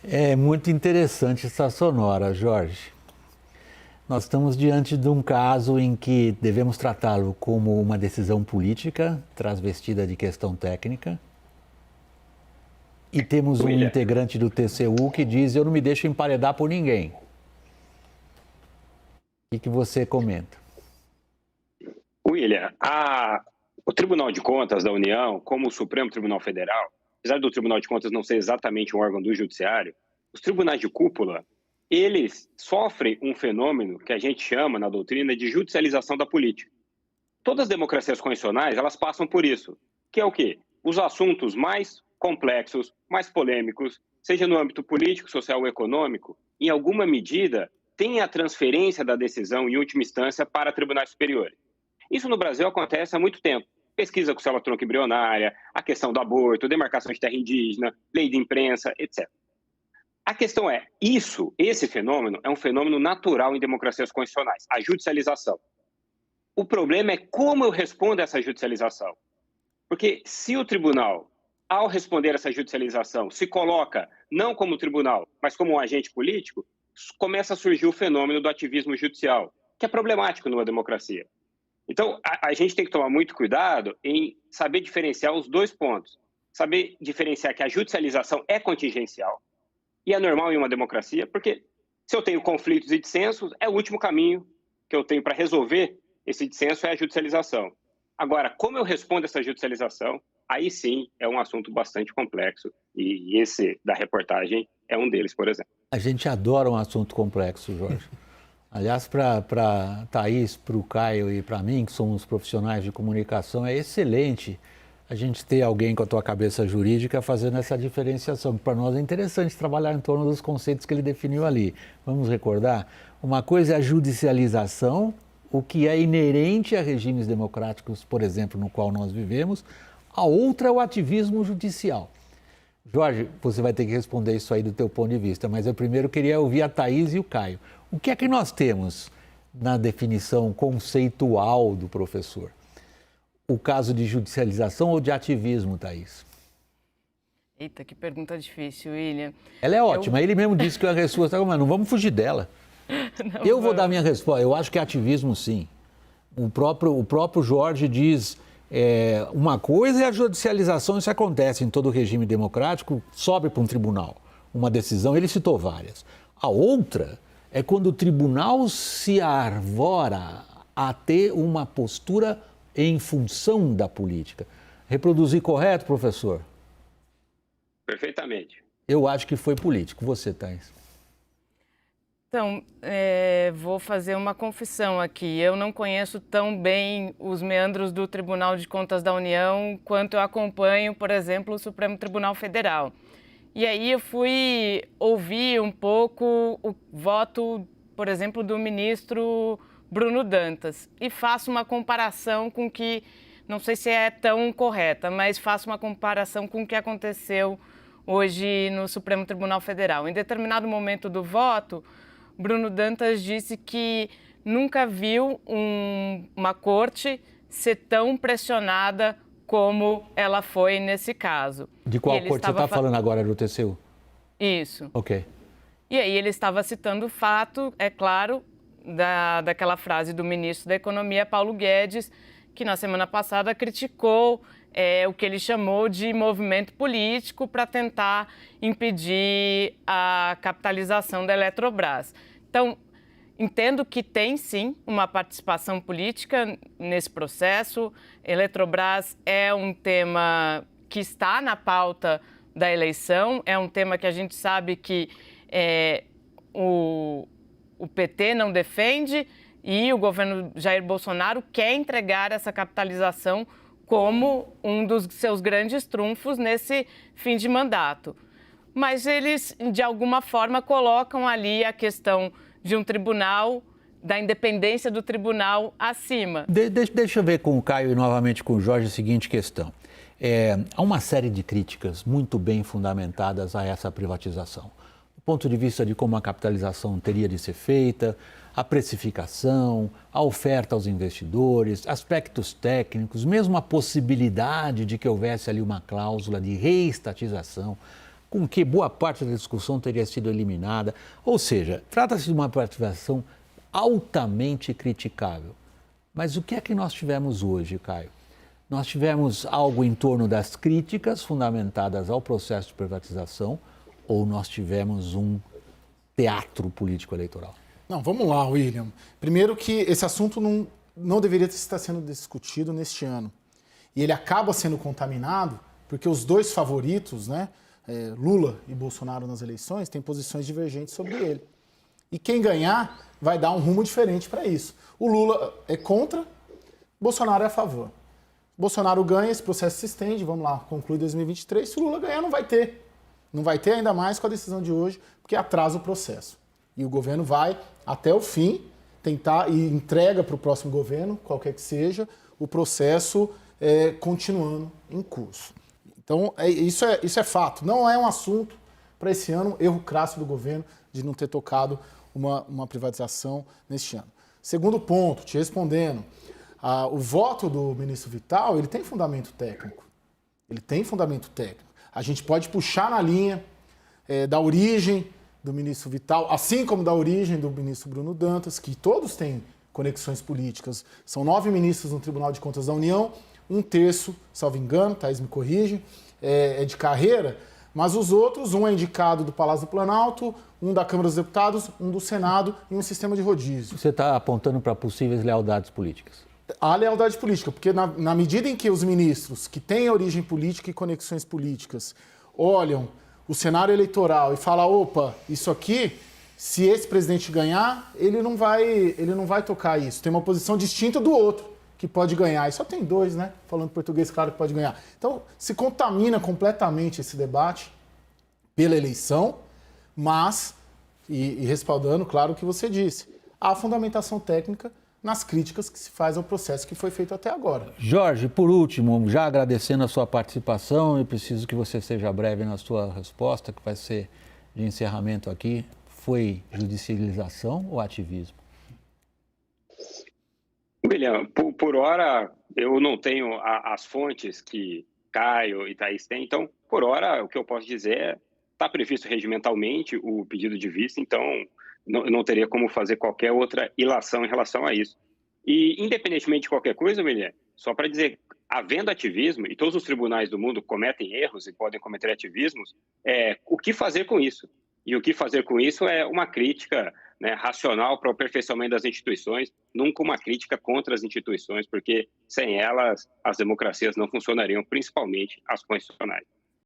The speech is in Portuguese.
É muito interessante essa sonora, Jorge. Nós estamos diante de um caso em que devemos tratá-lo como uma decisão política, transvestida de questão técnica. E temos um William, integrante do TCU que diz: eu não me deixo emparedar por ninguém. O que você comenta? William, o Tribunal de Contas da União, como o Supremo Tribunal Federal, apesar do Tribunal de Contas não ser exatamente um órgão do Judiciário, os tribunais de cúpula, eles sofrem um fenômeno que a gente chama na doutrina de judicialização da política. Todas as democracias constitucionais, elas passam por isso, que é o quê? Os assuntos mais complexos, mais polêmicos, seja no âmbito político, social ou econômico, em alguma medida, tem a transferência da decisão, em última instância, para tribunais superiores. Isso no Brasil acontece há muito tempo. Pesquisa com célula-tronco embrionária, a questão do aborto, demarcação de terra indígena, lei de imprensa, etc. A questão é, esse fenômeno é um fenômeno natural em democracias constitucionais, a judicialização. O problema é como eu respondo a essa judicialização. Porque se o tribunal, ao responder a essa judicialização, se coloca não como tribunal, mas como um agente político, começa a surgir o fenômeno do ativismo judicial, que é problemático numa democracia. Então, a gente tem que tomar muito cuidado em saber diferenciar os dois pontos. Saber diferenciar que a judicialização é contingencial e é normal em uma democracia, porque se eu tenho conflitos e dissensos, é o último caminho que eu tenho para resolver esse dissenso é a judicialização. Agora, como eu respondo a essa judicialização, aí sim é um assunto bastante complexo e esse da reportagem é um deles, por exemplo. A gente adora um assunto complexo, Jorge. Aliás, para a Thaís, para o Caio e para mim, que somos profissionais de comunicação, é excelente a gente ter alguém com a tua cabeça jurídica fazendo essa diferenciação. Para nós é interessante trabalhar em torno dos conceitos que ele definiu ali. Vamos recordar? Uma coisa é a judicialização, o que é inerente a regimes democráticos, por exemplo, no qual nós vivemos. A outra é o ativismo judicial. Jorge, você vai ter que responder isso aí do teu ponto de vista, mas eu primeiro queria ouvir a Thaís e o Caio. O que é que nós temos na definição conceitual do professor? O caso de judicialização ou de ativismo, Thaís? Eita, que pergunta difícil, William. Ela é ótima, ele mesmo disse que a resposta, mas não vamos fugir dela. Eu vou dar minha resposta, eu acho que é ativismo sim. O próprio Jorge diz... uma coisa é a judicialização, isso acontece em todo regime democrático, sobe para um tribunal uma decisão, ele citou várias. A outra é quando o tribunal se arvora a ter uma postura em função da política. Reproduzir correto, professor? Perfeitamente. Eu acho que foi político. Você, Thaís? Então, vou fazer uma confissão aqui. Eu não conheço tão bem os meandros do Tribunal de Contas da União quanto eu acompanho, por exemplo, o Supremo Tribunal Federal. E aí eu fui ouvir um pouco o voto, por exemplo, do ministro Bruno Dantas e faço uma comparação com que, não sei se é tão correta, mas faço uma comparação com o que aconteceu hoje no Supremo Tribunal Federal. Em determinado momento do voto, Bruno Dantas disse que nunca viu uma corte ser tão pressionada como ela foi nesse caso. De qual corte você está falando agora, do TCU? Isso. Ok. E aí ele estava citando o fato, é claro, daquela frase do ministro da Economia, Paulo Guedes, que na semana passada criticou o que ele chamou de movimento político para tentar impedir a capitalização da Eletrobras. Então, entendo que tem, sim, uma participação política nesse processo. Eletrobras é um tema que está na pauta da eleição, é um tema que a gente sabe que o PT não defende e o governo Jair Bolsonaro quer entregar essa capitalização como um dos seus grandes trunfos nesse fim de mandato. Mas eles, de alguma forma, colocam ali a questão de um tribunal, da independência do tribunal acima. Deixa eu ver com o Caio e novamente com o Jorge a seguinte questão. Há uma série de críticas muito bem fundamentadas a essa privatização. Do ponto de vista de como a capitalização teria de ser feita, a precificação, a oferta aos investidores, aspectos técnicos, mesmo a possibilidade de que houvesse ali uma cláusula de reestatização. com que boa parte da discussão teria sido eliminada. Ou seja, trata-se de uma privatização altamente criticável. Mas o que é que nós tivemos hoje, Caio? Nós tivemos algo em torno das críticas fundamentadas ao processo de privatização ou nós tivemos um teatro político-eleitoral? Não, vamos lá, William. Primeiro que esse assunto não deveria estar sendo discutido neste ano. E ele acaba sendo contaminado porque os dois favoritos, né, Lula e Bolsonaro nas eleições, têm posições divergentes sobre ele. E quem ganhar vai dar um rumo diferente para isso. O Lula é contra, Bolsonaro é a favor. Bolsonaro ganha, esse processo se estende, vamos lá, conclui 2023. Se o Lula ganhar, não vai ter. Não vai ter ainda mais com a decisão de hoje, porque atrasa o processo. E o governo vai, até o fim, tentar e entrega para o próximo governo, qualquer que seja, o processo continuando em curso. Então, isso é fato. Não é um assunto para esse ano, erro crasso do governo de não ter tocado uma privatização neste ano. Segundo ponto, te respondendo, o voto do ministro Vital, ele tem fundamento técnico. Ele tem fundamento técnico. A gente pode puxar na linha da origem do ministro Vital, assim como da origem do ministro Bruno Dantas, que todos têm conexões políticas. São 9 ministros no Tribunal de Contas da União, 1/3, salvo engano, Thaís me corrige, é de carreira, mas os outros, um é indicado do Palácio do Planalto, um da Câmara dos Deputados, um do Senado e um sistema de rodízio. Você está apontando para possíveis lealdades políticas? Há lealdade política, porque na medida em que os ministros que têm origem política e conexões políticas olham o cenário eleitoral e falam, opa, isso aqui, se esse presidente ganhar, ele não vai tocar isso. Tem uma posição distinta do outro que pode ganhar. E só tem 2, né? Falando português, claro que pode ganhar. Então, se contamina completamente esse debate pela eleição, mas, e respaldando, claro, o que você disse, há fundamentação técnica nas críticas que se faz ao processo que foi feito até agora. Jorge, por último, já agradecendo a sua participação, eu preciso que você seja breve na sua resposta, que vai ser de encerramento aqui. Foi judicialização ou ativismo? William, por hora, eu não tenho as fontes que Caio e Thaís têm, então, por hora, o que eu posso dizer é está previsto regimentalmente o pedido de vista, então não teria como fazer qualquer outra ilação em relação a isso. E, independentemente de qualquer coisa, William, só para dizer, havendo ativismo, e todos os tribunais do mundo cometem erros e podem cometer ativismos, o que fazer com isso? E o que fazer com isso é uma crítica, né, racional para o aperfeiçoamento das instituições, nunca uma crítica contra as instituições, porque sem elas as democracias não funcionariam, principalmente as constitucionais.